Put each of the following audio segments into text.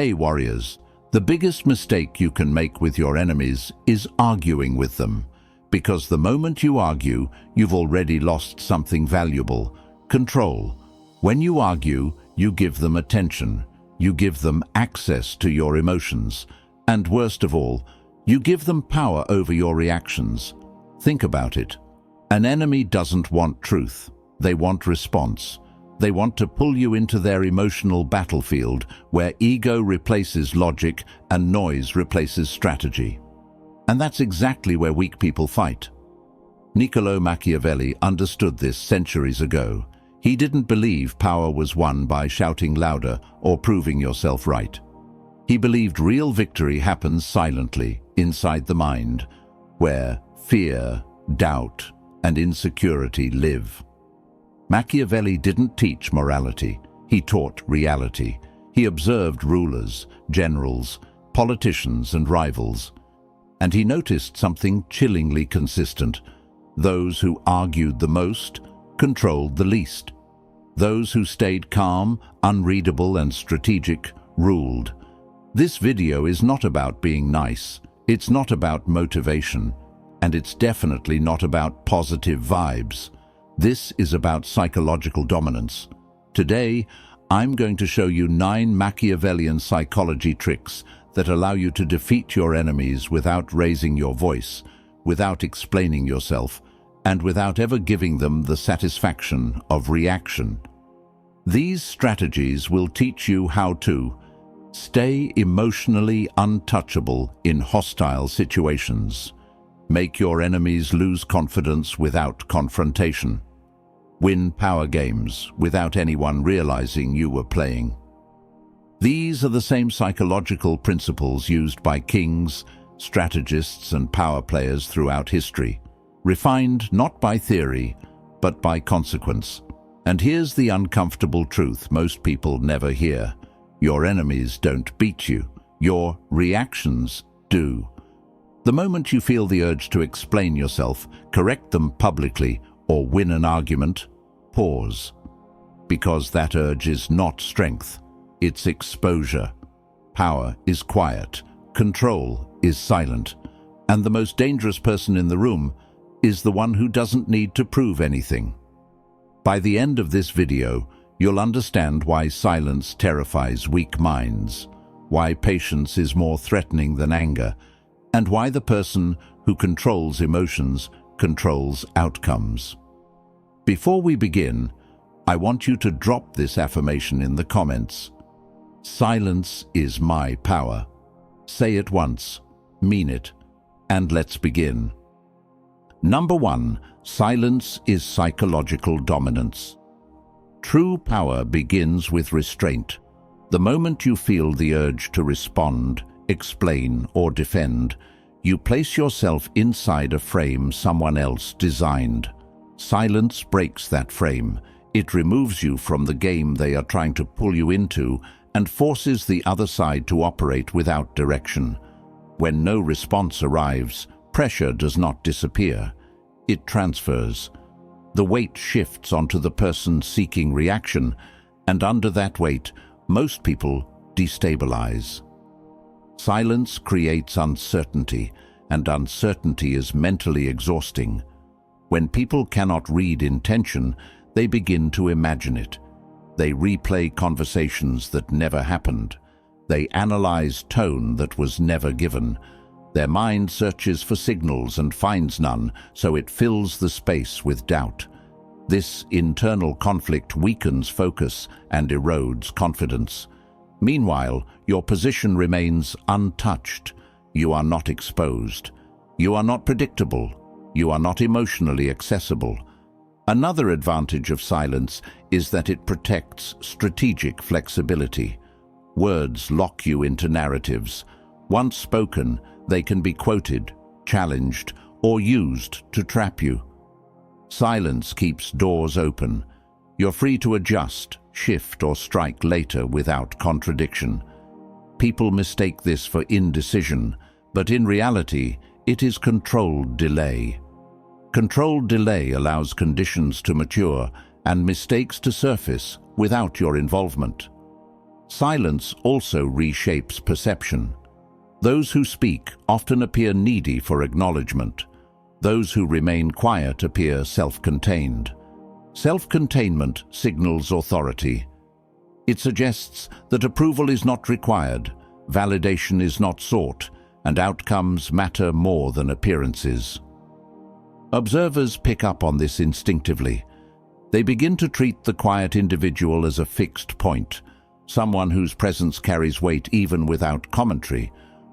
Hey warriors, the biggest mistake you can make with your enemies is arguing with them. Because the moment you argue, you've already lost something valuable: control. When you argue, you give them attention. You give them access to your emotions. And worst of all, you give them power over your reactions. Think about it. An enemy doesn't want truth. They want response. They want to pull you into their emotional battlefield where ego replaces logic and noise replaces strategy. And that's exactly where weak people fight. Niccolò Machiavelli understood this centuries ago. He didn't believe power was won by shouting louder or proving yourself right. He believed real victory happens silently, inside the mind, where fear, doubt, and insecurity live. Machiavelli didn't teach morality, he taught reality. He observed rulers, generals, politicians, and rivals. And he noticed something chillingly consistent. Those who argued the most controlled the least. Those who stayed calm, unreadable, and strategic ruled. This video is not about being nice. It's not about motivation. And it's definitely not about positive vibes. This is about psychological dominance. Today, I'm going to show you 9 Machiavellian psychology tricks that allow you to defeat your enemies without raising your voice, without explaining yourself, and without ever giving them the satisfaction of reaction. These strategies will teach you how to stay emotionally untouchable in hostile situations, make your enemies lose confidence without confrontation, win power games without anyone realizing you were playing. These are the same psychological principles used by kings, strategists, and power players throughout history, refined not by theory, but by consequence. And here's the uncomfortable truth most people never hear. Your enemies don't beat you. Your reactions do. The moment you feel the urge to explain yourself, correct them publicly, or win an argument, pause. Because that urge is not strength, it's exposure. Power is quiet, control is silent, and the most dangerous person in the room is the one who doesn't need to prove anything. By the end of this video, you'll understand why silence terrifies weak minds, why patience is more threatening than anger, and why the person who controls emotions controls outcomes. Before we begin, I want you to drop this affirmation in the comments. Silence is my power. Say it once, mean it, and let's begin. Number 1, silence is psychological dominance. True power begins with restraint. The moment you feel the urge to respond, explain, or defend, you place yourself inside a frame someone else designed. Silence breaks that frame. It removes you from the game they are trying to pull you into and forces the other side to operate without direction. When no response arrives, pressure does not disappear. It transfers. The weight shifts onto the person seeking reaction, and under that weight, most people destabilize. Silence creates uncertainty, and uncertainty is mentally exhausting. When people cannot read intention, they begin to imagine it. They replay conversations that never happened. They analyze tone that was never given. Their mind searches for signals and finds none, so it fills the space with doubt. This internal conflict weakens focus and erodes confidence. Meanwhile, your position remains untouched. You are not exposed. You are not predictable. You are not emotionally accessible. Another advantage of silence is that it protects strategic flexibility. Words lock you into narratives. Once spoken, they can be quoted, challenged, or used to trap you. Silence keeps doors open. You're free to adjust, shift, or strike later without contradiction. People mistake this for indecision, but in reality, it is controlled delay. Controlled delay allows conditions to mature and mistakes to surface without your involvement. Silence also reshapes perception. Those who speak often appear needy for acknowledgement. Those who remain quiet appear self-contained. Self-containment signals authority. It suggests that approval is not required, validation is not sought, and outcomes matter more than appearances. Observers pick up on this instinctively. They begin to treat the quiet individual as a fixed point, someone whose presence carries weight even without commentary.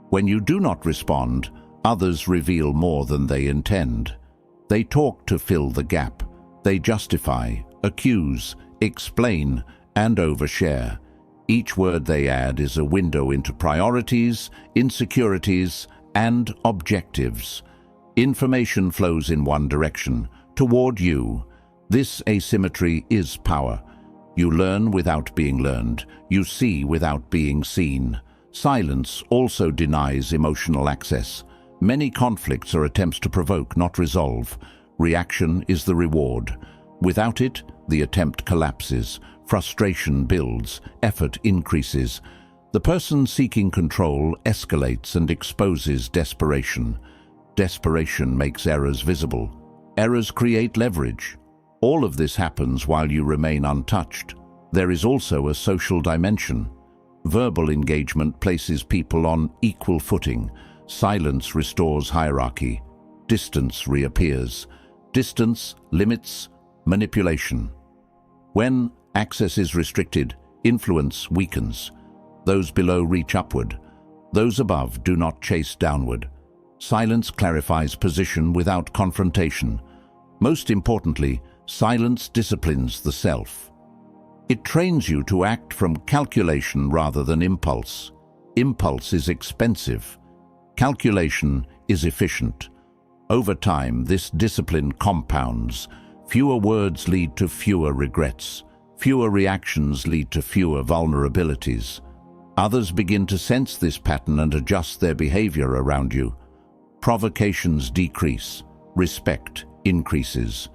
When you do not respond, others reveal more than they intend. They talk to fill the gap. They justify, accuse, explain, and overshare. Each word they add is a window into priorities, insecurities, and objectives. Information flows in one direction, toward you. This asymmetry is power. You learn without being learned. You see without being seen. Silence also denies emotional access. Many conflicts are attempts to provoke, not resolve. Reaction is the reward. Without it, the attempt collapses. Frustration builds. Effort increases. The person seeking control escalates and exposes desperation. Desperation makes errors visible. Errors create leverage. All of this happens while you remain untouched. There is also a social dimension. Verbal engagement places people on equal footing. Silence restores hierarchy. Distance reappears. Distance limits manipulation. When access is restricted, influence weakens. Those below reach upward. Those above do not chase downward. Silence clarifies position without confrontation. Most importantly, silence disciplines the self. It trains you to act from calculation rather than impulse. Impulse is expensive. Calculation is efficient. Over time, this discipline compounds. Fewer words lead to fewer regrets. Fewer reactions lead to fewer vulnerabilities. Others begin to sense this pattern and adjust their behavior around you. Provocations decrease. Respect increases.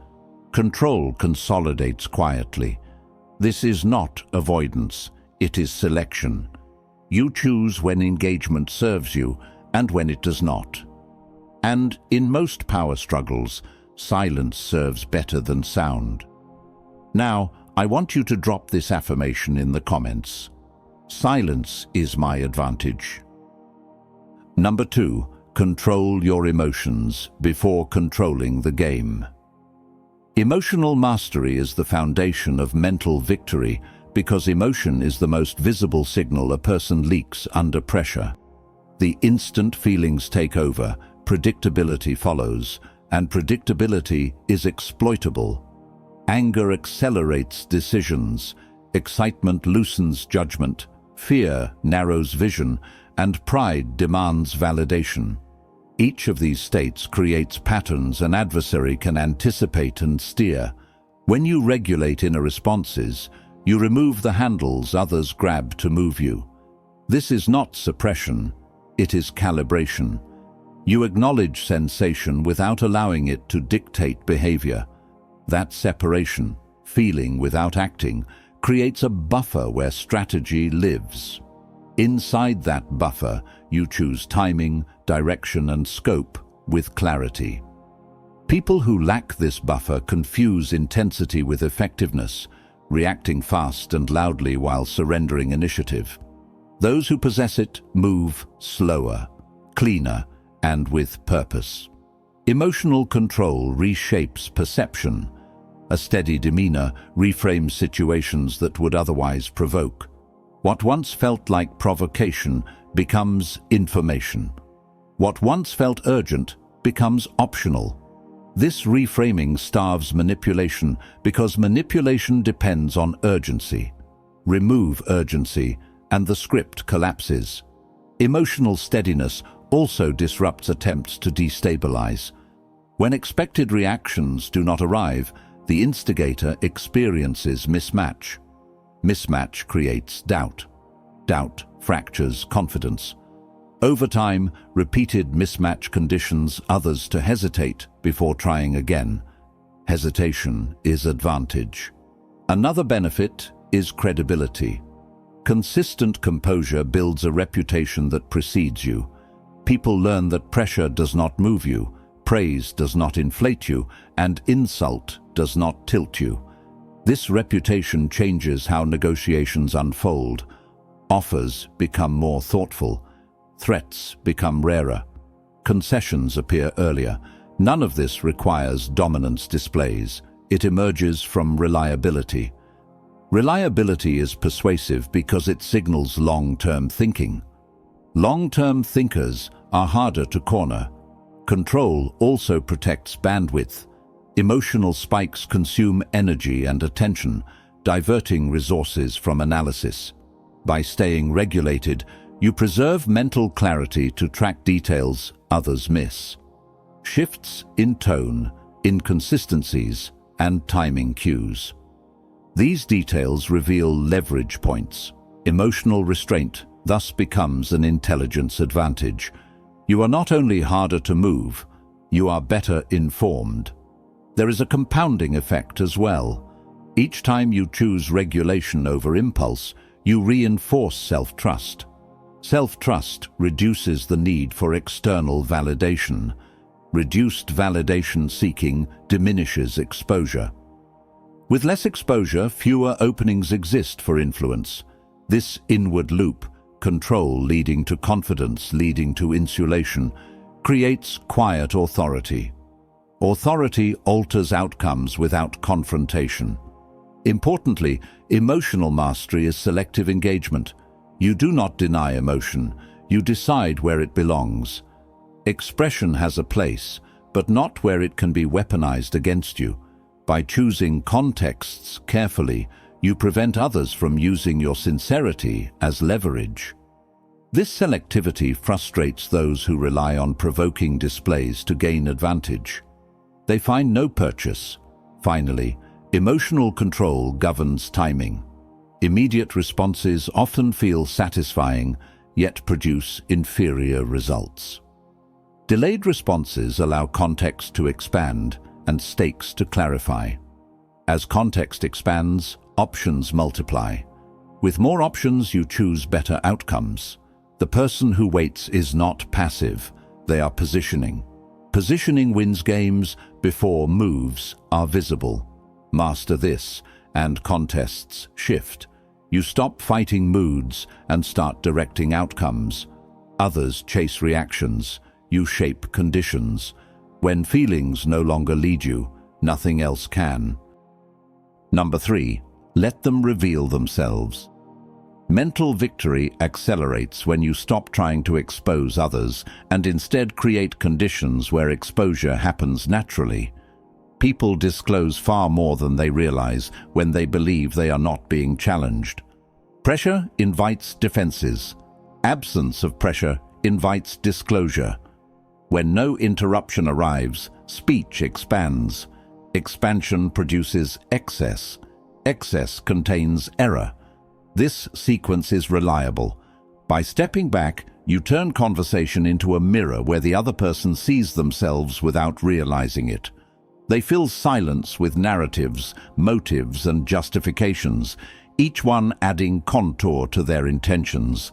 Control consolidates quietly. This is not avoidance, it is selection. You choose when engagement serves you and when it does not. And in most power struggles, silence serves better than sound. Now, I want you to drop this affirmation in the comments. Silence is my advantage. Number 2. Control your emotions before controlling the game. Emotional mastery is the foundation of mental victory because emotion is the most visible signal a person leaks under pressure. The instant feelings take over, predictability follows, and predictability is exploitable. Anger accelerates decisions, excitement loosens judgment, fear narrows vision, and pride demands validation. Each of these states creates patterns an adversary can anticipate and steer. When you regulate inner responses, you remove the handles others grab to move you. This is not suppression, it is calibration. You acknowledge sensation without allowing it to dictate behavior. That separation, feeling without acting, creates a buffer where strategy lives. Inside that buffer, you choose timing, direction, and scope with clarity. People who lack this buffer confuse intensity with effectiveness, reacting fast and loudly while surrendering initiative. Those who possess it move slower, cleaner, and with purpose. Emotional control reshapes perception. A steady demeanor reframes situations that would otherwise provoke. What once felt like provocation becomes information. What once felt urgent becomes optional. This reframing starves manipulation because manipulation depends on urgency. Remove urgency, and the script collapses. Emotional steadiness also disrupts attempts to destabilize. When expected reactions do not arrive, the instigator experiences mismatch. Mismatch creates doubt. Doubt fractures confidence. Over time, repeated mismatch conditions others to hesitate before trying again. Hesitation is advantage. Another benefit is credibility. Consistent composure builds a reputation that precedes you. People learn that pressure does not move you, praise does not inflate you, and insult does not tilt you. This reputation changes how negotiations unfold. Offers become more thoughtful. Threats become rarer. Concessions appear earlier. None of this requires dominance displays. It emerges from reliability. Reliability is persuasive because it signals long-term thinking. Long-term thinkers are harder to corner. Control also protects bandwidth. Emotional spikes consume energy and attention, diverting resources from analysis. By staying regulated, you preserve mental clarity to track details others miss. Shifts in tone, inconsistencies, and timing cues. These details reveal leverage points. Emotional restraint thus becomes an intelligence advantage. You are not only harder to move, you are better informed. There is a compounding effect as well. Each time you choose regulation over impulse, you reinforce self-trust. Self-trust reduces the need for external validation. Reduced validation seeking diminishes exposure. With less exposure, fewer openings exist for influence. This inward loop, control leading to confidence, leading to insulation, creates quiet authority. Authority alters outcomes without confrontation. Importantly, emotional mastery is selective engagement. You do not deny emotion, you decide where it belongs. Expression has a place, but not where it can be weaponized against you. By choosing contexts carefully, you prevent others from using your sincerity as leverage. This selectivity frustrates those who rely on provoking displays to gain advantage. They find no purchase. Finally, emotional control governs timing. Immediate responses often feel satisfying, yet produce inferior results. Delayed responses allow context to expand and stakes to clarify. As context expands, options multiply. With more options, you choose better outcomes. The person who waits is not passive, they are positioning. Positioning wins games before moves are visible. Master this, and contests shift. You stop fighting moods and start directing outcomes. Others chase reactions. You shape conditions. When feelings no longer lead you, nothing else can. Number 3, let them reveal themselves. Mental victory accelerates when you stop trying to expose others and instead create conditions where exposure happens naturally. People disclose far more than they realize when they believe they are not being challenged. Pressure invites defenses. Absence of pressure invites disclosure. When no interruption arrives, speech expands. Expansion produces excess. Excess contains error. This sequence is reliable. By stepping back, you turn conversation into a mirror where the other person sees themselves without realizing it. They fill silence with narratives, motives, and justifications, each one adding contour to their intentions.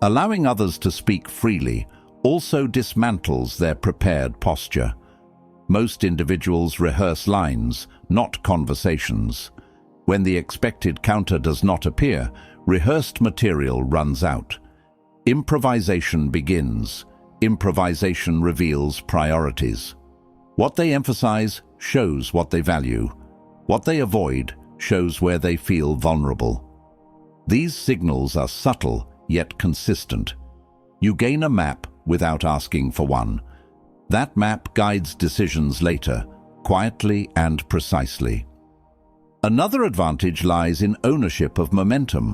Allowing others to speak freely also dismantles their prepared posture. Most individuals rehearse lines, not conversations. When the expected counter does not appear, rehearsed material runs out. Improvisation begins. Improvisation reveals priorities. What they emphasize shows what they value. What they avoid shows where they feel vulnerable. These signals are subtle yet consistent. You gain a map without asking for one. That map guides decisions later, quietly and precisely. Another advantage lies in ownership of momentum.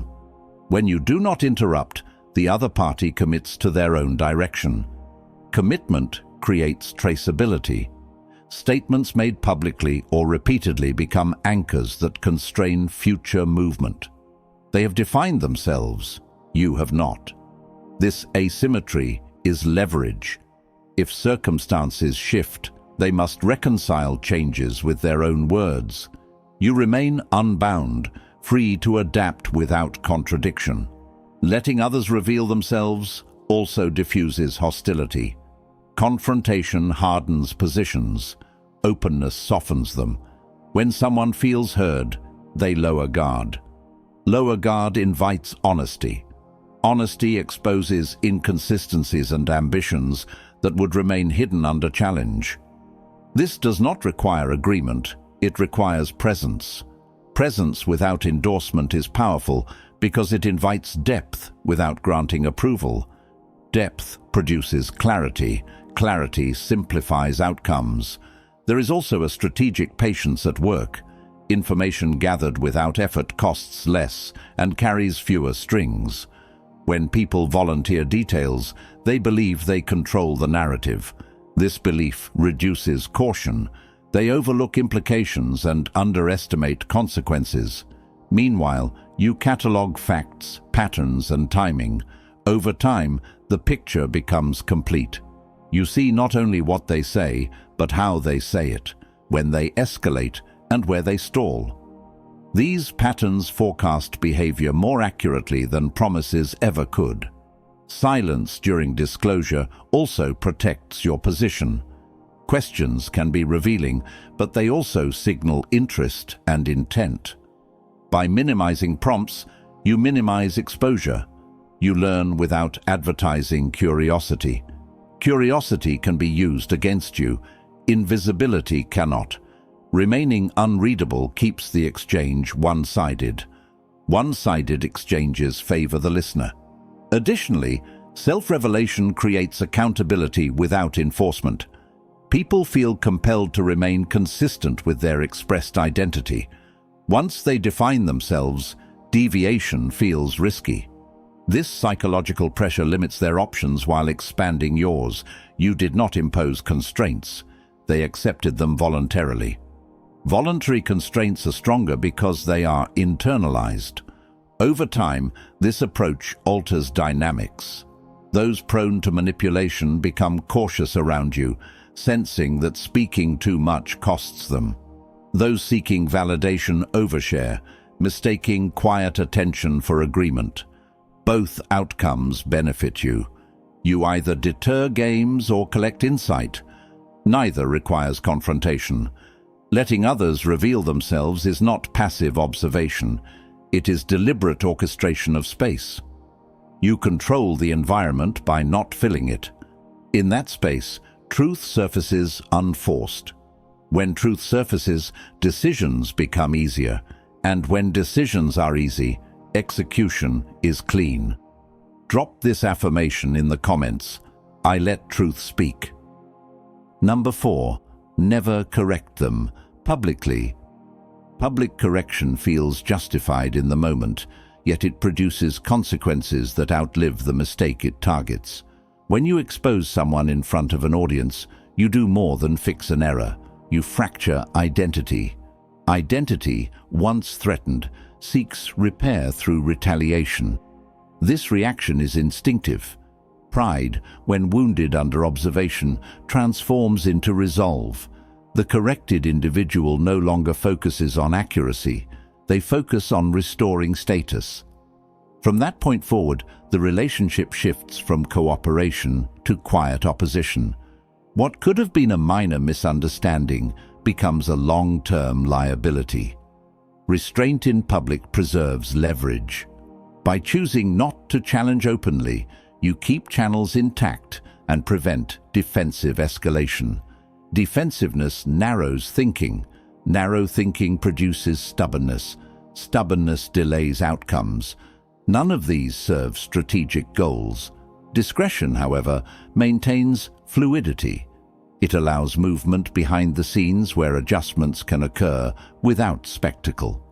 When you do not interrupt, the other party commits to their own direction. Commitment creates traceability. Statements made publicly or repeatedly become anchors that constrain future movement. They have defined themselves, you have not. This asymmetry is leverage. If circumstances shift, they must reconcile changes with their own words. You remain unbound, free to adapt without contradiction. Letting others reveal themselves also diffuses hostility. Confrontation hardens positions. Openness softens them. When someone feels heard, they lower guard. Lower guard invites honesty. Honesty exposes inconsistencies and ambitions that would remain hidden under challenge. This does not require agreement, it requires presence. Presence without endorsement is powerful because it invites depth without granting approval. Depth produces clarity. Clarity simplifies outcomes. There is also a strategic patience at work. Information gathered without effort costs less and carries fewer strings. When people volunteer details, they believe they control the narrative. This belief reduces caution. They overlook implications and underestimate consequences. Meanwhile, you catalog facts, patterns, and timing. Over time, the picture becomes complete. You see not only what they say, but how they say it, when they escalate, and where they stall. These patterns forecast behavior more accurately than promises ever could. Silence during disclosure also protects your position. Questions can be revealing, but they also signal interest and intent. By minimizing prompts, you minimize exposure. You learn without advertising curiosity. Curiosity can be used against you. Invisibility cannot. Remaining unreadable keeps the exchange one-sided. One-sided exchanges favor the listener. Additionally, self-revelation creates accountability without enforcement. People feel compelled to remain consistent with their expressed identity. Once they define themselves, deviation feels risky. This psychological pressure limits their options while expanding yours. You did not impose constraints. They accepted them voluntarily. Voluntary constraints are stronger because they are internalized. Over time, this approach alters dynamics. Those prone to manipulation become cautious around you, sensing that speaking too much costs them. Those seeking validation overshare, mistaking quiet attention for agreement. Both outcomes benefit you. You either deter games or collect insight. Neither requires confrontation. Letting others reveal themselves is not passive observation. It is deliberate orchestration of space. You control the environment by not filling it. In that space, truth surfaces unforced. When truth surfaces, decisions become easier. And when decisions are easy, execution is clean. Drop this affirmation in the comments. I let truth speak. Number 4. Never correct them publicly. Public correction feels justified in the moment, yet it produces consequences that outlive the mistake it targets. When you expose someone in front of an audience, you do more than fix an error. You fracture identity. Identity, once threatened, seeks repair through retaliation. This reaction is instinctive. Pride, when wounded under observation, transforms into resolve. The corrected individual no longer focuses on accuracy. They focus on restoring status. From that point forward, the relationship shifts from cooperation to quiet opposition. What could have been a minor misunderstanding becomes a long-term liability. Restraint in public preserves leverage. By choosing not to challenge openly, you keep channels intact and prevent defensive escalation. Defensiveness narrows thinking. Narrow thinking produces stubbornness. Stubbornness delays outcomes. None of these serve strategic goals. Discretion, however, maintains fluidity. It allows movement behind the scenes where adjustments can occur without spectacle.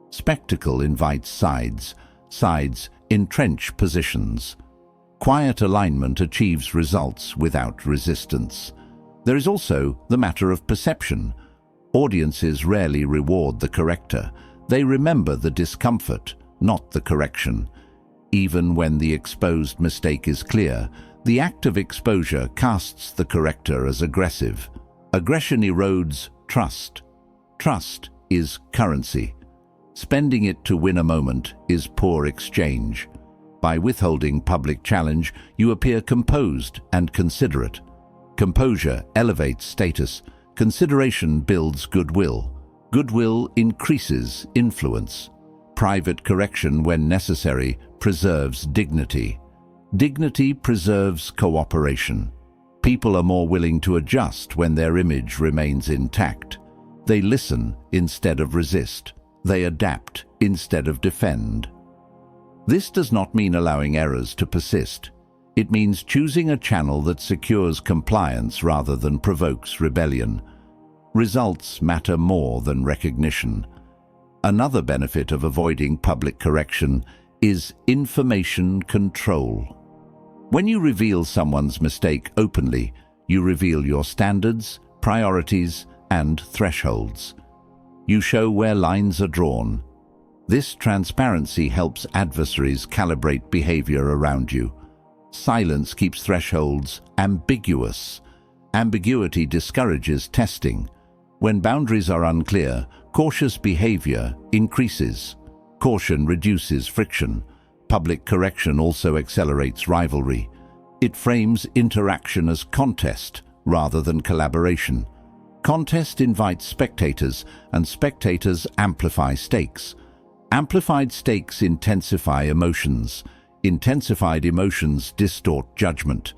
Spectacle invites sides. Sides entrench positions. Quiet alignment achieves results without resistance. There is also the matter of perception. Audiences rarely reward the corrector. They remember the discomfort, not the correction. Even when the exposed mistake is clear, the act of exposure casts the corrector as aggressive. Aggression erodes trust. Trust is currency. Spending it to win a moment is poor exchange. By withholding public challenge, you appear composed and considerate. Composure elevates status. Consideration builds goodwill. Goodwill increases influence. Private correction, when necessary, preserves dignity. Dignity preserves cooperation. People are more willing to adjust when their image remains intact. They listen instead of resist. They adapt instead of defend. This does not mean allowing errors to persist. It means choosing a channel that secures compliance rather than provokes rebellion. Results matter more than recognition. Another benefit of avoiding public correction is information control. When you reveal someone's mistake openly, you reveal your standards, priorities, and thresholds. You show where lines are drawn. This transparency helps adversaries calibrate behavior around you. Silence keeps thresholds ambiguous. Ambiguity discourages testing. When boundaries are unclear, cautious behavior increases. Caution reduces friction. Public correction also accelerates rivalry. It frames interaction as contest rather than collaboration. Contest invites spectators, and spectators amplify stakes. Amplified stakes intensify emotions. Intensified emotions distort judgment.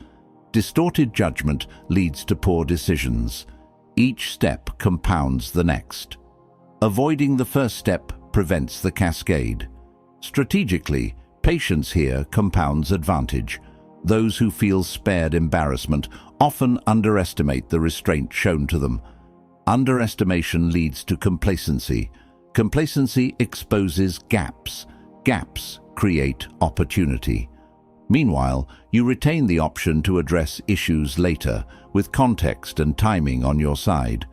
Distorted judgment leads to poor decisions. Each step compounds the next. Avoiding the first step prevents the cascade. Strategically, patience here compounds advantage. Those who feel spared embarrassment often underestimate the restraint shown to them. Underestimation leads to complacency. Complacency exposes gaps. Gaps create opportunity. Meanwhile, you retain the option to address issues later, with context and timing on your side.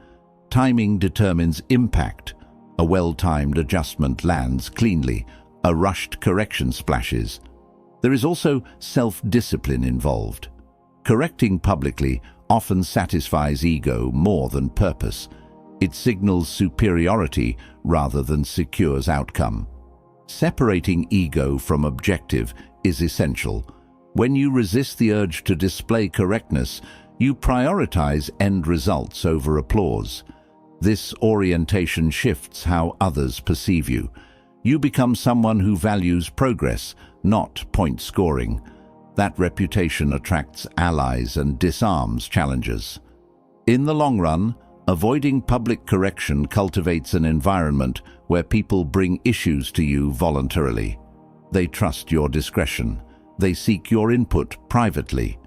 Timing determines impact. A well-timed adjustment lands cleanly. A rushed correction splashes. There is also self-discipline involved. Correcting publicly often satisfies ego more than purpose. It signals superiority rather than secures outcome. Separating ego from objective is essential. When you resist the urge to display correctness, you prioritize end results over applause. This orientation shifts how others perceive you. You become someone who values progress, not point scoring. That reputation attracts allies and disarms challengers. In the long run, avoiding public correction cultivates an environment where people bring issues to you voluntarily. They trust your discretion. They seek your input privately.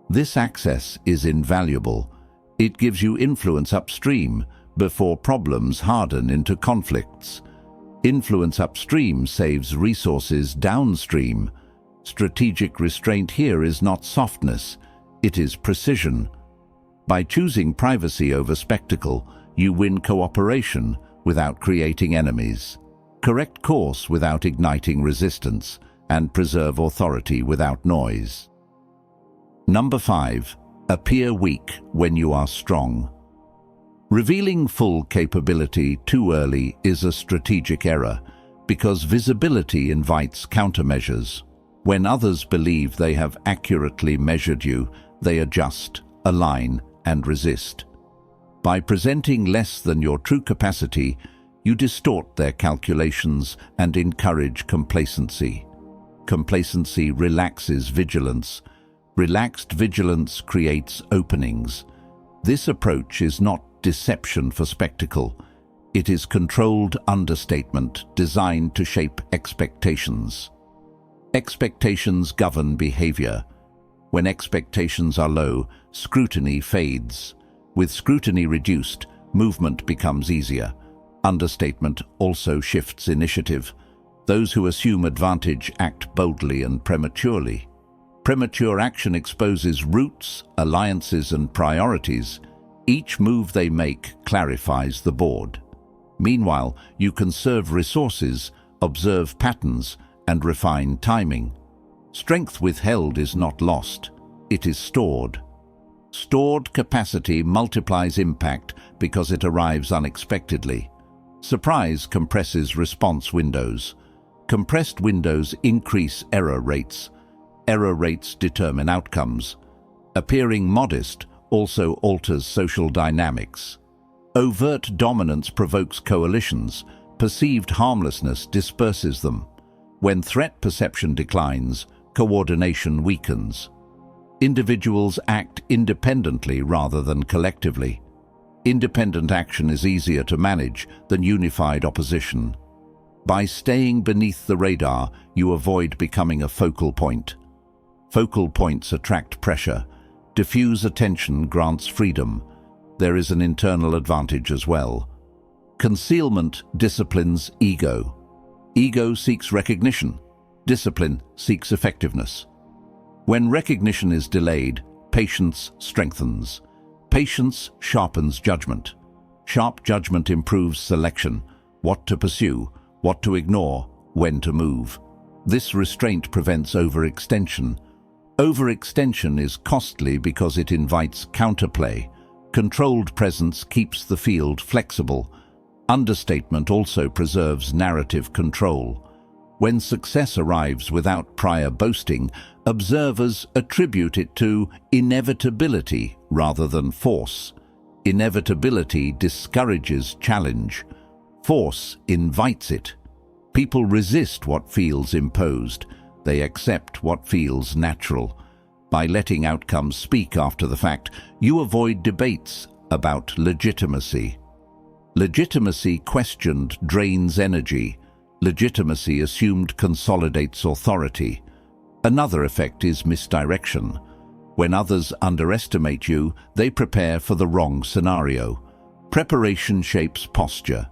This access is invaluable. It gives you influence upstream before problems harden into conflicts. Influence upstream saves resources downstream. Strategic restraint here is not softness, it is precision. By choosing privacy over spectacle, you win cooperation without creating enemies. Correct course without igniting resistance, and preserve authority without noise. Number 5. Appear weak when you are strong. Revealing full capability too early is a strategic error, because visibility invites countermeasures. When others believe they have accurately measured you, they adjust, align, and resist. By presenting less than your true capacity, you distort their calculations and encourage complacency. Complacency relaxes vigilance. Relaxed vigilance creates openings. This approach is not deception for spectacle. It is controlled understatement designed to shape expectations. Expectations govern behavior. When expectations are low, scrutiny fades. With scrutiny reduced, movement becomes easier. Understatement also shifts initiative. Those who assume advantage act boldly and prematurely. Premature action exposes roots, alliances, and priorities. Each move they make clarifies the board. Meanwhile, you conserve resources, observe patterns, and refine timing. Strength withheld is not lost, it is stored. Stored capacity multiplies impact because it arrives unexpectedly. Surprise compresses response windows. Compressed windows increase error rates. Error rates determine outcomes. Appearing modest also alters social dynamics. Overt dominance provokes coalitions. Perceived harmlessness disperses them. When threat perception declines, coordination weakens. Individuals act independently rather than collectively. Independent action is easier to manage than unified opposition. By staying beneath the radar, you avoid becoming a focal point. Focal points attract pressure. Diffuse attention grants freedom. There is an internal advantage as well. Concealment disciplines ego. Ego seeks recognition. Discipline seeks effectiveness. When recognition is delayed, patience strengthens. Patience sharpens judgment. Sharp judgment improves selection. What to pursue, what to ignore, when to move. This restraint prevents overextension. Overextension is costly because it invites counterplay. Controlled presence keeps the field flexible. Understatement also preserves narrative control. When success arrives without prior boasting, observers attribute it to inevitability rather than force. Inevitability discourages challenge. Force invites it. People resist what feels imposed. They accept what feels natural. By letting outcomes speak after the fact, you avoid debates about legitimacy. Legitimacy questioned drains energy. Legitimacy assumed consolidates authority. Another effect is misdirection. When others underestimate you, they prepare for the wrong scenario. Preparation shapes posture.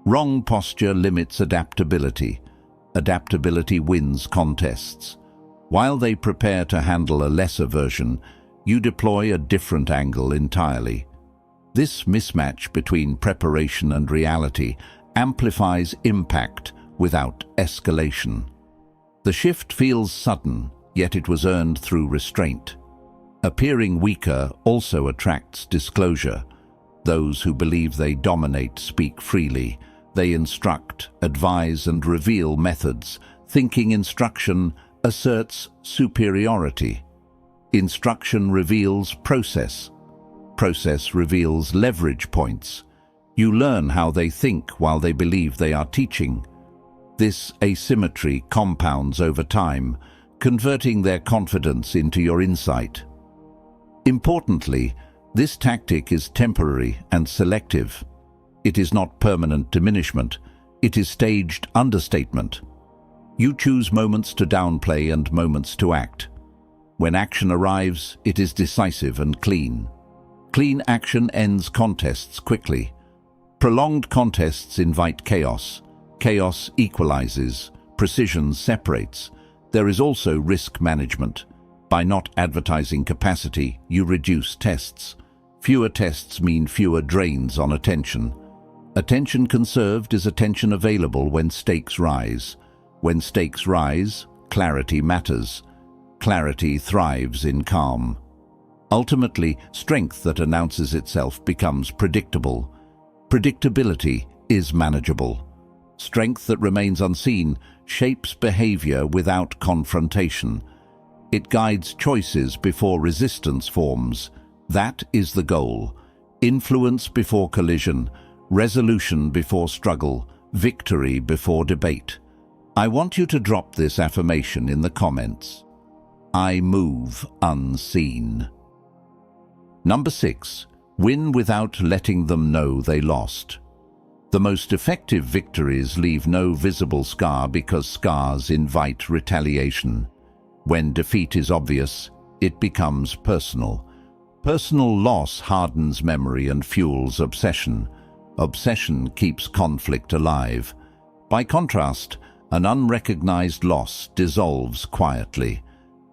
Wrong posture limits adaptability. Adaptability wins contests. While they prepare to handle a lesser version, you deploy a different angle entirely. This mismatch between preparation and reality amplifies impact without escalation. The shift feels sudden, yet it was earned through restraint. Appearing weaker also attracts disclosure. Those who believe they dominate speak freely. They instruct, advise, and reveal methods. Thinking instruction asserts superiority. Instruction reveals process. Process reveals leverage points. You learn how they think while they believe they are teaching. This asymmetry compounds over time, converting their confidence into your insight. Importantly, this tactic is temporary and selective. It is not permanent diminishment. It is staged understatement. You choose moments to downplay and moments to act. When action arrives, it is decisive and clean. Clean action ends contests quickly. Prolonged contests invite chaos. Chaos equalizes. Precision separates. There is also risk management. By not advertising capacity, you reduce tests. Fewer tests mean fewer drains on attention. Attention conserved is attention available when stakes rise. When stakes rise, clarity matters. Clarity thrives in calm. Ultimately, strength that announces itself becomes predictable. Predictability is manageable. Strength that remains unseen shapes behavior without confrontation. It guides choices before resistance forms. That is the goal. Influence before collision, resolution before struggle, victory before debate. I want you to drop this affirmation in the comments. I move unseen. Number 6. Win without letting them know they lost. The most effective victories leave no visible scar because scars invite retaliation. When defeat is obvious, it becomes personal. Personal loss hardens memory and fuels obsession. Obsession keeps conflict alive. By contrast, an unrecognized loss dissolves quietly.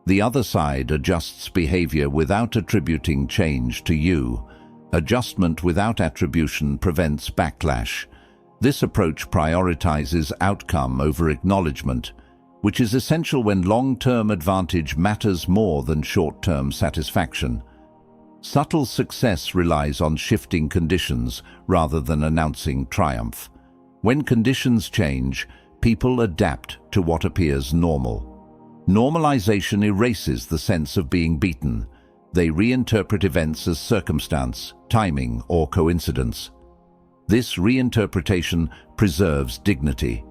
The other side adjusts behavior without attributing change to you. Adjustment without attribution prevents backlash. This approach prioritizes outcome over acknowledgement, which is essential when long-term advantage matters more than short-term satisfaction. Subtle success relies on shifting conditions rather than announcing triumph. When conditions change, people adapt to what appears normal. Normalization erases the sense of being beaten. They reinterpret events as circumstance, timing, or coincidence. This reinterpretation preserves dignity.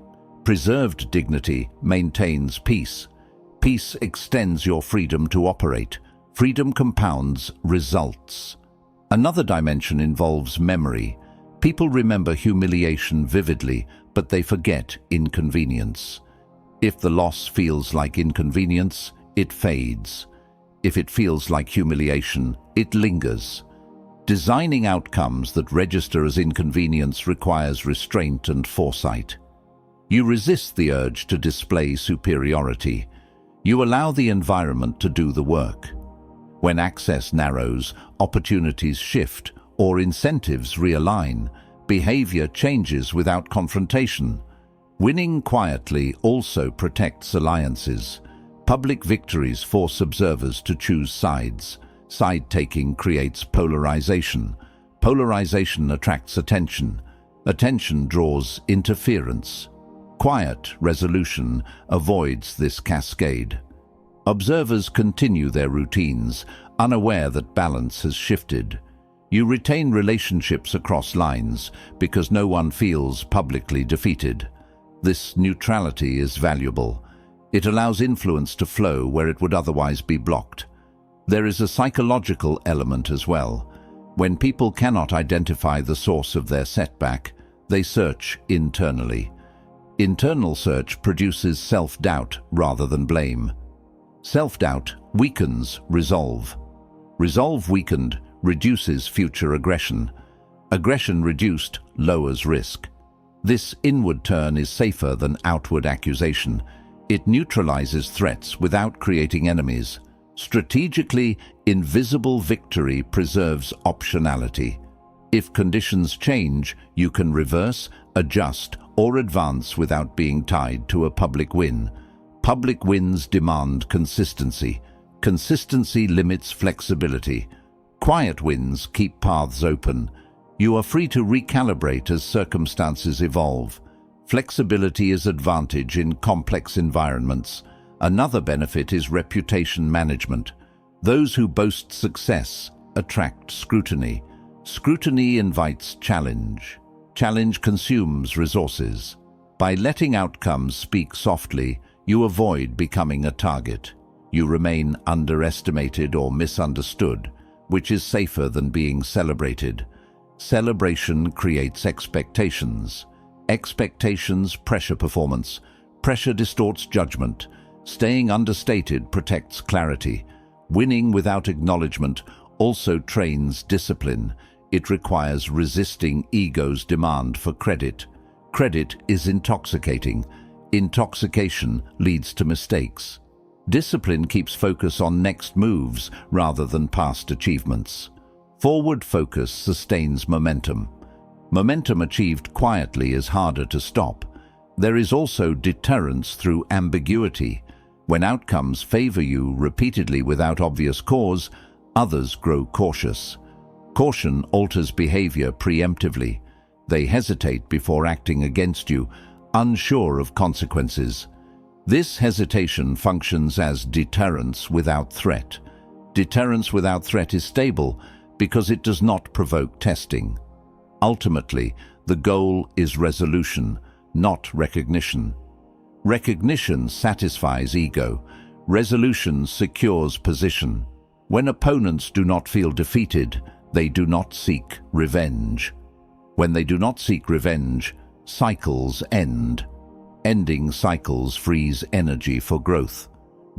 Preserved dignity maintains peace. Peace extends your freedom to operate. Freedom compounds results. Another dimension involves memory. People remember humiliation vividly, but they forget inconvenience. If the loss feels like inconvenience, it fades. If it feels like humiliation, it lingers. Designing outcomes that register as inconvenience requires restraint and foresight. You resist the urge to display superiority. You allow the environment to do the work. When access narrows, opportunities shift, or incentives realign. Behavior changes without confrontation. Winning quietly also protects alliances. Public victories force observers to choose sides. Side-taking creates polarization. Polarization attracts attention. Attention draws interference. Quiet resolution avoids this cascade. Observers continue their routines, unaware that balance has shifted. You retain relationships across lines because no one feels publicly defeated. This neutrality is valuable. It allows influence to flow where it would otherwise be blocked. There is a psychological element as well. When people cannot identify the source of their setback, they search internally. Internal search produces self-doubt rather than blame. Self-doubt weakens resolve. Resolve weakened reduces future aggression. Aggression reduced lowers risk. This inward turn is safer than outward accusation. It neutralizes threats without creating enemies. Strategically, invisible victory preserves optionality. If conditions change, you can reverse, adjust, or advance without being tied to a public win. Public wins demand consistency. Consistency limits flexibility. Quiet wins keep paths open. You are free to recalibrate as circumstances evolve. Flexibility is advantage in complex environments. Another benefit is reputation management. Those who boast success attract scrutiny. Scrutiny invites challenge. Challenge consumes resources. By letting outcomes speak softly, you avoid becoming a target. You remain underestimated or misunderstood, which is safer than being celebrated. Celebration creates expectations. Expectations pressure performance. Pressure distorts judgment. Staying understated protects clarity. Winning without acknowledgement also trains discipline. It requires resisting ego's demand for credit. Credit is intoxicating. Intoxication leads to mistakes. Discipline keeps focus on next moves rather than past achievements. Forward focus sustains momentum. Momentum achieved quietly is harder to stop. There is also deterrence through ambiguity. When outcomes favor you repeatedly without obvious cause, others grow cautious. Caution alters behavior preemptively. They hesitate before acting against you, unsure of consequences. This hesitation functions as deterrence without threat. Deterrence without threat is stable because it does not provoke testing. Ultimately, the goal is resolution, not recognition. Recognition satisfies ego. Resolution secures position. When opponents do not feel defeated, they do not seek revenge. When they do not seek revenge, cycles end. Ending cycles frees energy for growth.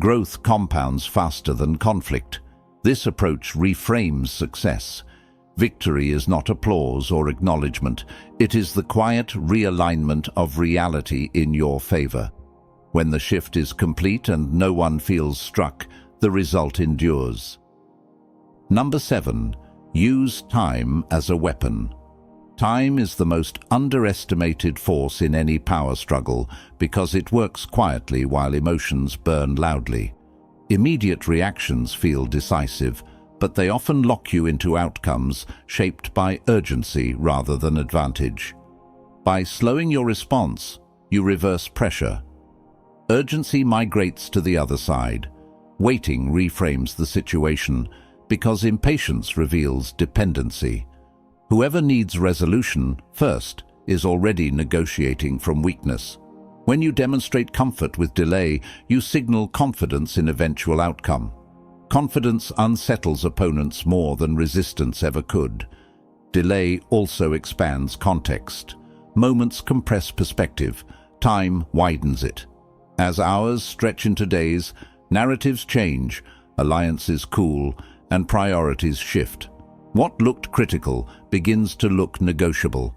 Growth compounds faster than conflict. This approach reframes success. Victory is not applause or acknowledgement. It is the quiet realignment of reality in your favor. When the shift is complete and no one feels struck, the result endures. Number 7. Use time as a weapon. Time is the most underestimated force in any power struggle because it works quietly while emotions burn loudly. Immediate reactions feel decisive, but they often lock you into outcomes shaped by urgency rather than advantage. By slowing your response, you reverse pressure. Urgency migrates to the other side. Waiting reframes the situation because impatience reveals dependency. Whoever needs resolution first is already negotiating from weakness. When you demonstrate comfort with delay, you signal confidence in eventual outcome. Confidence unsettles opponents more than resistance ever could. Delay also expands context. Moments compress perspective. Time widens it. As hours stretch into days, narratives change, alliances cool, and priorities shift. What looked critical begins to look negotiable.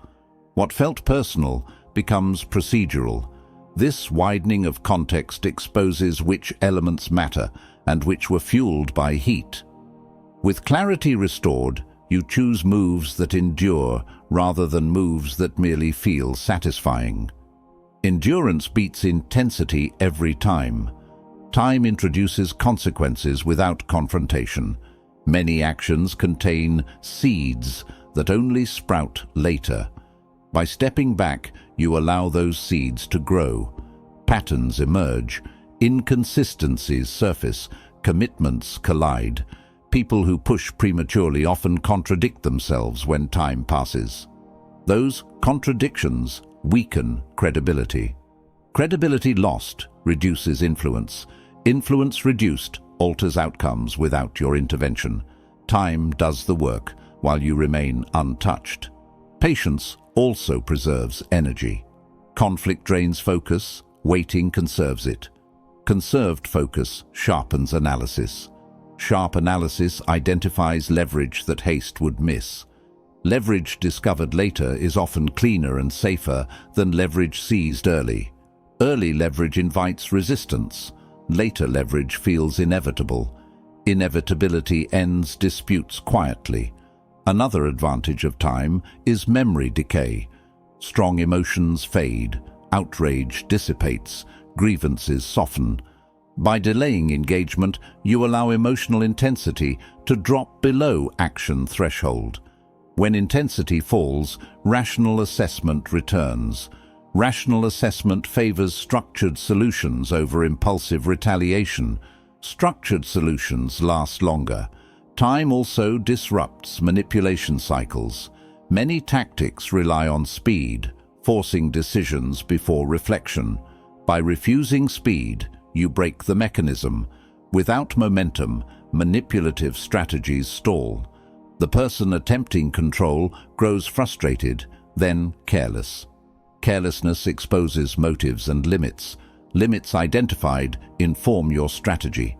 What felt personal becomes procedural. This widening of context exposes which elements matter and which were fueled by heat. With clarity restored, you choose moves that endure rather than moves that merely feel satisfying. Endurance beats intensity every time. Time introduces consequences without confrontation. Many actions contain seeds that only sprout later. By stepping back, you allow those seeds to grow. Patterns emerge, inconsistencies surface, commitments collide. People who push prematurely often contradict themselves when time passes. Those contradictions weaken credibility. Credibility lost reduces influence. Influence reduced alters outcomes without your intervention. Time does the work while you remain untouched. Patience also preserves energy. Conflict drains focus, waiting conserves it. Conserved focus sharpens analysis. Sharp analysis identifies leverage that haste would miss. Leverage discovered later is often cleaner and safer than leverage seized early. Early leverage invites resistance. Later leverage feels inevitable. Inevitability ends disputes quietly. Another advantage of time is memory decay. Strong emotions fade, outrage dissipates, grievances soften. By delaying engagement, you allow emotional intensity to drop below action threshold. When intensity falls, rational assessment returns. Rational assessment favors structured solutions over impulsive retaliation. Structured solutions last longer. Time also disrupts manipulation cycles. Many tactics rely on speed, forcing decisions before reflection. By refusing speed, you break the mechanism. Without momentum, manipulative strategies stall. The person attempting control grows frustrated, then careless. Carelessness exposes motives and limits. Limits identified inform your strategy.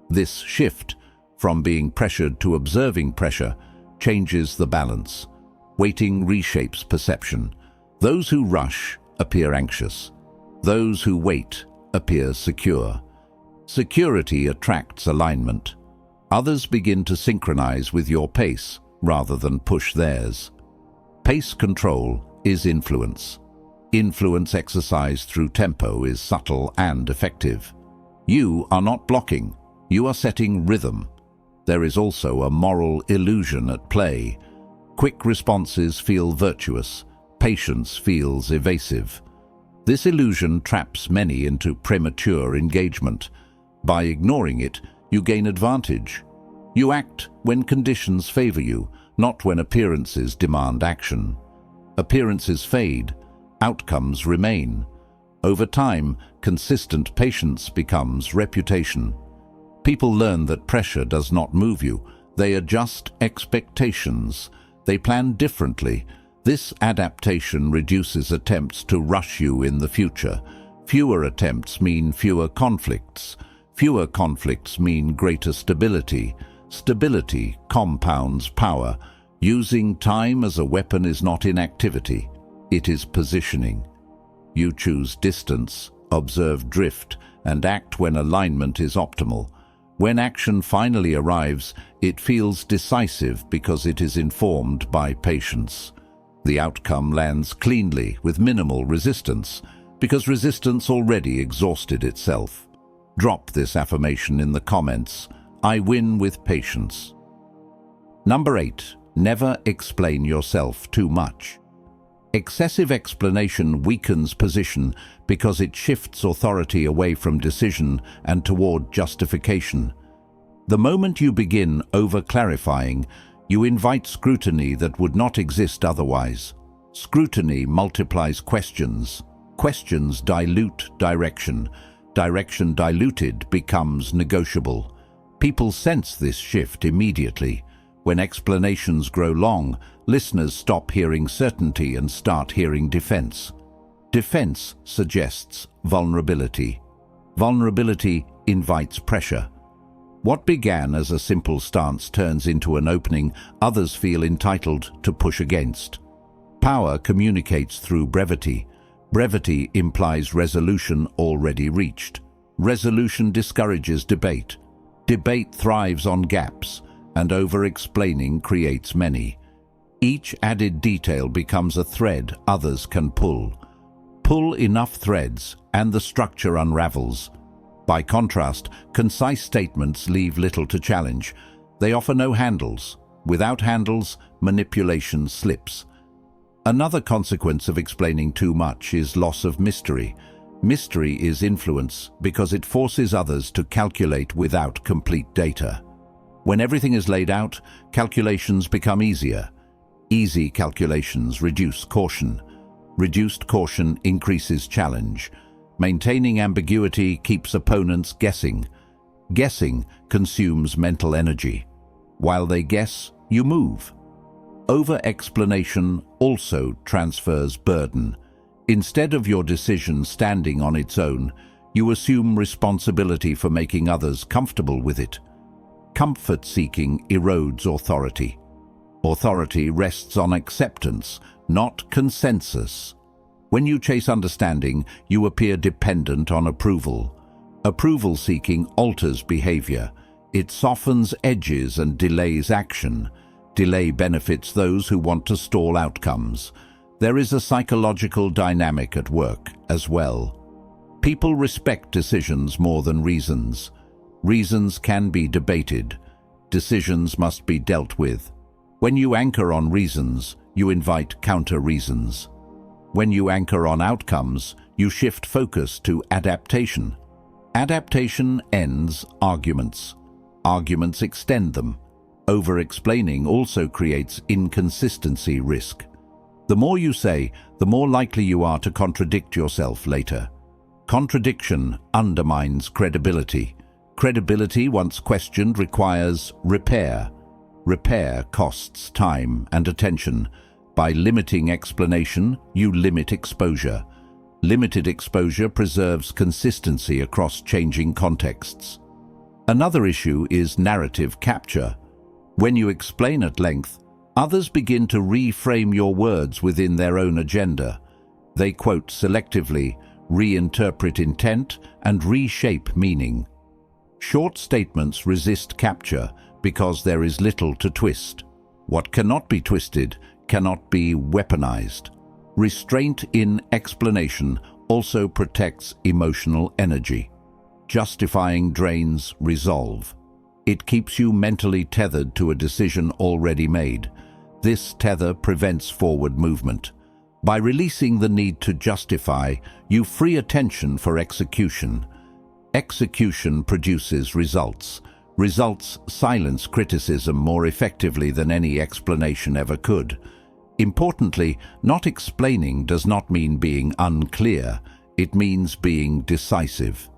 This shift, from being pressured to observing pressure, changes the balance. Waiting reshapes perception. Those who rush appear anxious. Those who wait appear secure. Security attracts alignment. Others begin to synchronize with your pace rather than push theirs. Pace control is influence. Influence exercised through tempo is subtle and effective. You are not blocking, you are setting rhythm. There is also a moral illusion at play. Quick responses feel virtuous, patience feels evasive. This illusion traps many into premature engagement. By ignoring it, you gain advantage. You act when conditions favor you, not when appearances demand action. Appearances fade, outcomes remain. Over time, consistent patience becomes reputation. People learn that pressure does not move you. They adjust expectations. They plan differently. This adaptation reduces attempts to rush you in the future. Fewer attempts mean fewer conflicts. Fewer conflicts mean greater stability. Stability compounds power. Using time as a weapon is not inactivity. It is positioning. You choose distance, observe drift, and act when alignment is optimal. When action finally arrives, it feels decisive because it is informed by patience. The outcome lands cleanly with minimal resistance because resistance already exhausted itself. Drop this affirmation in the comments. I win with patience. Number 8. Never explain yourself too much. Excessive explanation weakens position because it shifts authority away from decision and toward justification. The moment you begin over-clarifying, you invite scrutiny that would not exist otherwise. Scrutiny multiplies questions. Questions dilute direction. Direction diluted becomes negotiable. People sense this shift immediately. When explanations grow long, listeners stop hearing certainty and start hearing defense. Defense suggests vulnerability. Vulnerability invites pressure. What began as a simple stance turns into an opening others feel entitled to push against. Power communicates through brevity. Brevity implies resolution already reached. Resolution discourages debate. Debate thrives on gaps, and over-explaining creates many. Each added detail becomes a thread others can pull. Pull enough threads, and the structure unravels. By contrast, concise statements leave little to challenge. They offer no handles. Without handles, manipulation slips. Another consequence of explaining too much is loss of mystery. Mystery is influence because it forces others to calculate without complete data. When everything is laid out, calculations become easier. Easy calculations reduce caution. Reduced caution increases challenge. Maintaining ambiguity keeps opponents guessing. Guessing consumes mental energy. While they guess, you move. Over-explanation also transfers burden. Instead of your decision standing on its own, you assume responsibility for making others comfortable with it. Comfort-seeking erodes authority. Authority rests on acceptance, not consensus. When you chase understanding, you appear dependent on approval. Approval-seeking alters behavior. It softens edges and delays action. Delay benefits those who want to stall outcomes. There is a psychological dynamic at work as well. People respect decisions more than reasons. Reasons can be debated. Decisions must be dealt with. When you anchor on reasons, you invite counter-reasons. When you anchor on outcomes, you shift focus to adaptation. Adaptation ends arguments. Arguments extend them. Over-explaining also creates inconsistency risk. The more you say, the more likely you are to contradict yourself later. Contradiction undermines credibility. Credibility, once questioned, requires repair. Repair costs time and attention. By limiting explanation, you limit exposure. Limited exposure preserves consistency across changing contexts. Another issue is narrative capture. When you explain at length, others begin to reframe your words within their own agenda. They quote selectively, reinterpret intent, and reshape meaning. Short statements resist capture because there is little to twist. What cannot be twisted cannot be weaponized. Restraint in explanation also protects emotional energy. Justifying drains resolve. It keeps you mentally tethered to a decision already made. This tether prevents forward movement. By releasing the need to justify, you free attention for execution. Execution produces results. Results silence criticism more effectively than any explanation ever could. Importantly, not explaining does not mean being unclear. It means being decisive.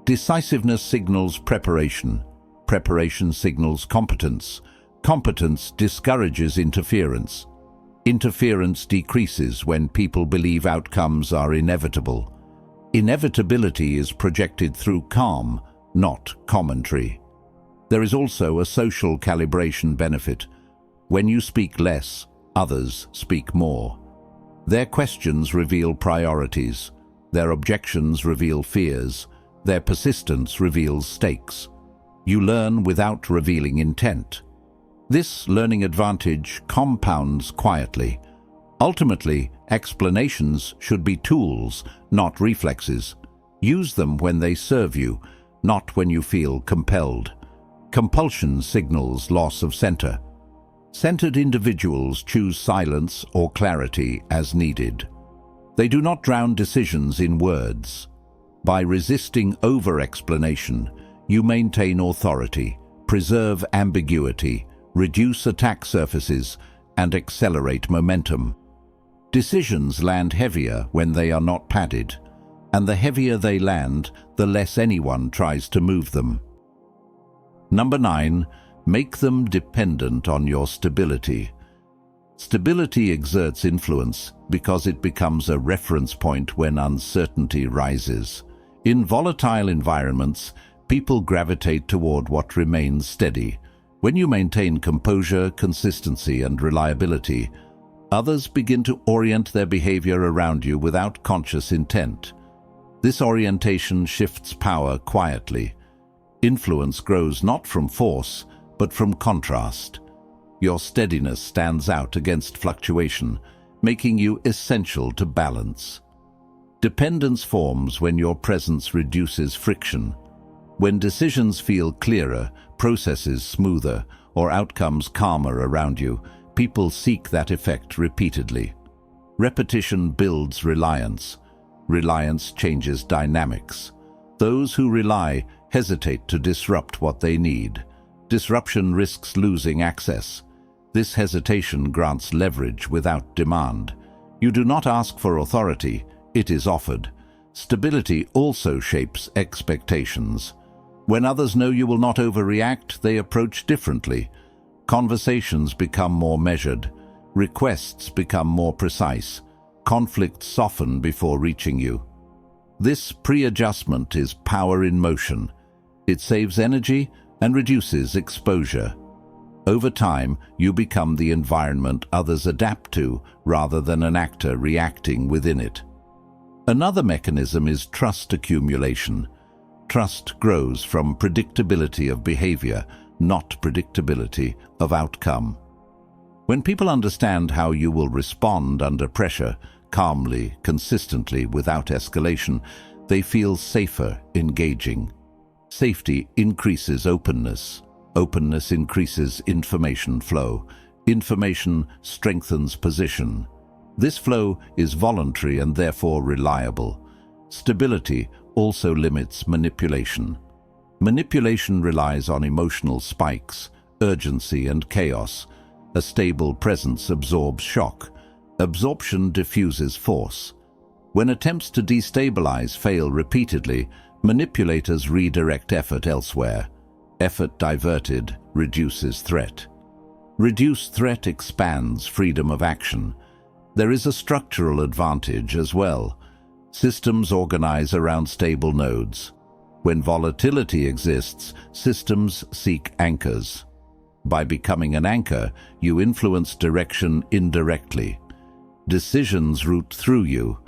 Decisiveness signals preparation. Preparation signals competence. Competence discourages interference. Interference decreases when people believe outcomes are inevitable. Inevitability is projected through calm, not commentary. There is also a social calibration benefit. When you speak less, others speak more. Their questions reveal priorities. Their objections reveal fears. Their persistence reveals stakes. You learn without revealing intent. This learning advantage compounds quietly. Ultimately, explanations should be tools, not reflexes. Use them when they serve you, not when you feel compelled. Compulsion signals loss of center. Centered individuals choose silence or clarity as needed. They do not drown decisions in words. By resisting over-explanation, you maintain authority, preserve ambiguity, reduce attack surfaces, and accelerate momentum. Decisions land heavier when they are not padded, and the heavier they land, the less anyone tries to move them. Number 9. Make them dependent on your stability. Stability exerts influence because it becomes a reference point when uncertainty rises. In volatile environments, people gravitate toward what remains steady. When you maintain composure, consistency, and reliability, others begin to orient their behavior around you without conscious intent. This orientation shifts power quietly. Influence grows not from force, but from contrast. Your steadiness stands out against fluctuation, making you essential to balance. Dependence forms when your presence reduces friction. When decisions feel clearer, processes smoother, or outcomes calmer around you, people seek that effect repeatedly. Repetition builds reliance. Reliance changes dynamics. Those who rely hesitate to disrupt what they need. Disruption risks losing access. This hesitation grants leverage without demand. You do not ask for authority, it is offered. Stability also shapes expectations. When others know you will not overreact, they approach differently. Conversations become more measured. Requests become more precise. Conflicts soften before reaching you. This pre-adjustment is power in motion. It saves energy and reduces exposure. Over time, you become the environment others adapt to rather than an actor reacting within it. Another mechanism is trust accumulation. Trust grows from predictability of behavior, not predictability of outcome. When people understand how you will respond under pressure, calmly, consistently, without escalation, they feel safer engaging. Safety increases openness. Openness increases information flow. Information strengthens position. This flow is voluntary and therefore reliable. Stability also limits manipulation. Manipulation relies on emotional spikes, urgency, and chaos. A stable presence absorbs shock. Absorption diffuses force. When attempts to destabilize fail repeatedly, manipulators redirect effort elsewhere. Effort diverted reduces threat. Reduced threat expands freedom of action. There is a structural advantage as well. Systems organize around stable nodes. When volatility exists, systems seek anchors. By becoming an anchor, you influence direction indirectly. Decisions route through you.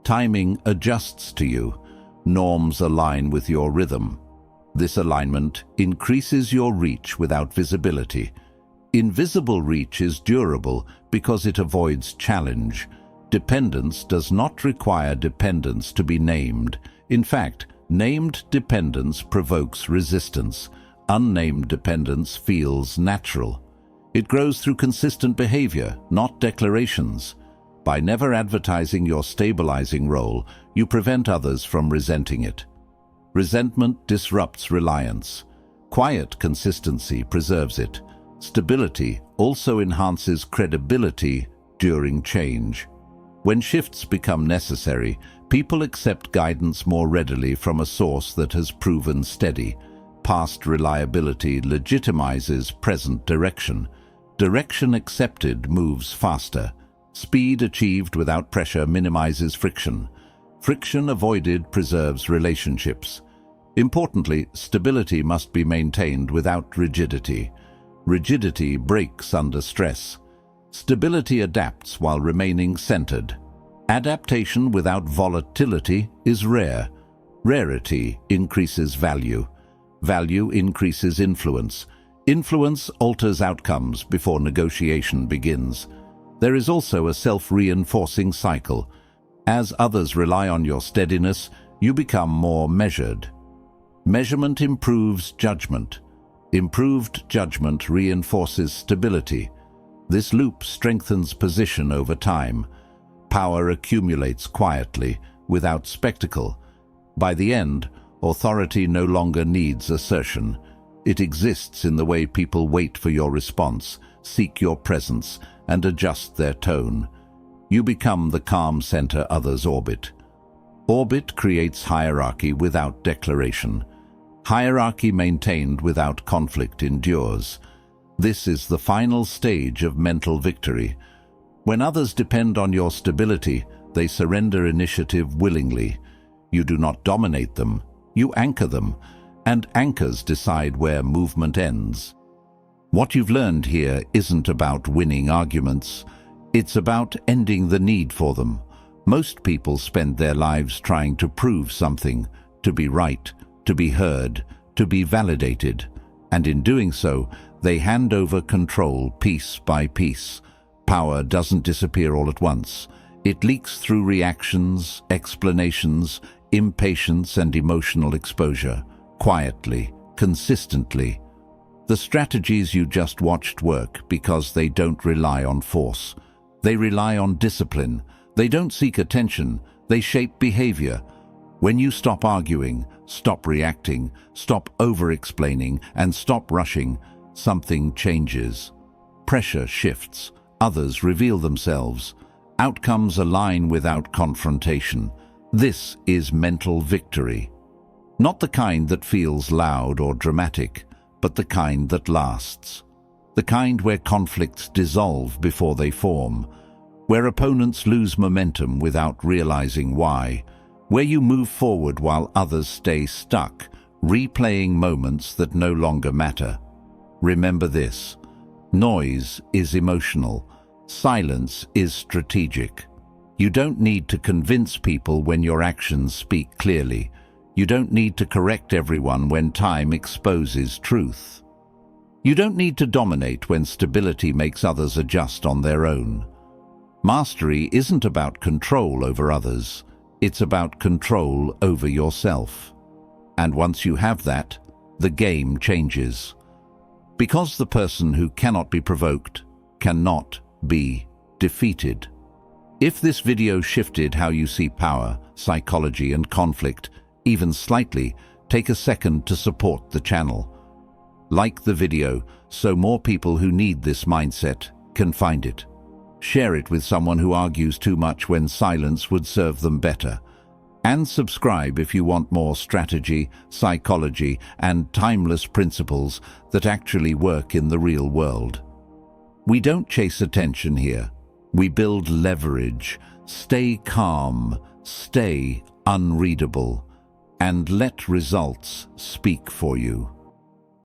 Timing adjusts to you. Norms align with your rhythm. This alignment increases your reach without visibility. Invisible reach is durable because it avoids challenge. Dependence does not require dependence to be named. In fact, named dependence provokes resistance. Unnamed dependence feels natural. It grows through consistent behavior, not declarations. By never advertising your stabilizing role, you prevent others from resenting it. Resentment disrupts reliance. Quiet consistency preserves it. Stability also enhances credibility during change. When shifts become necessary, people accept guidance more readily from a source that has proven steady. Past reliability legitimizes present direction. Direction accepted moves faster. Speed achieved without pressure minimizes friction. Friction avoided preserves relationships. Importantly, stability must be maintained without rigidity. Rigidity breaks under stress. Stability adapts while remaining centered. Adaptation without volatility is rare. Rarity increases value. Value increases influence. Influence alters outcomes before negotiation begins. There is also a self-reinforcing cycle. As others rely on your steadiness, you become more measured. Measurement improves judgment. Improved judgment reinforces stability. This loop strengthens position over time. Power accumulates quietly, without spectacle. By the end, authority no longer needs assertion. It exists in the way people wait for your response, seek your presence, and adjust their tone. You become the calm center others orbit. Orbit creates hierarchy without declaration. Hierarchy maintained without conflict endures. This is the final stage of mental victory. When others depend on your stability, they surrender initiative willingly. You do not dominate them, you anchor them, and anchors decide where movement ends. What you've learned here isn't about winning arguments. It's about ending the need for them. Most people spend their lives trying to prove something, to be right, to be heard, to be validated. And in doing so, they hand over control piece by piece. Power doesn't disappear all at once. It leaks through reactions, explanations, impatience, and emotional exposure, quietly, consistently. The strategies you just watched work because they don't rely on force. They rely on discipline. They don't seek attention. They shape behavior. When you stop arguing, stop reacting, stop over-explaining, and stop rushing, something changes. Pressure shifts. Others reveal themselves. Outcomes align without confrontation. This is mental victory. Not the kind that feels loud or dramatic, but the kind that lasts. The kind where conflicts dissolve before they form, where opponents lose momentum without realizing why, where you move forward while others stay stuck, replaying moments that no longer matter. Remember this: noise is emotional, silence is strategic. You don't need to convince people when your actions speak clearly. You don't need to correct everyone when time exposes truth. You don't need to dominate when stability makes others adjust on their own. Mastery isn't about control over others. It's about control over yourself. And once you have that, the game changes. Because the person who cannot be provoked cannot be defeated. If this video shifted how you see power, psychology, and conflict, even slightly, take a second to support the channel. Like the video so more people who need this mindset can find it. Share it with someone who argues too much when silence would serve them better. And subscribe if you want more strategy, psychology, and timeless principles that actually work in the real world. We don't chase attention here. We build leverage. Stay calm, stay unreadable, and let results speak for you.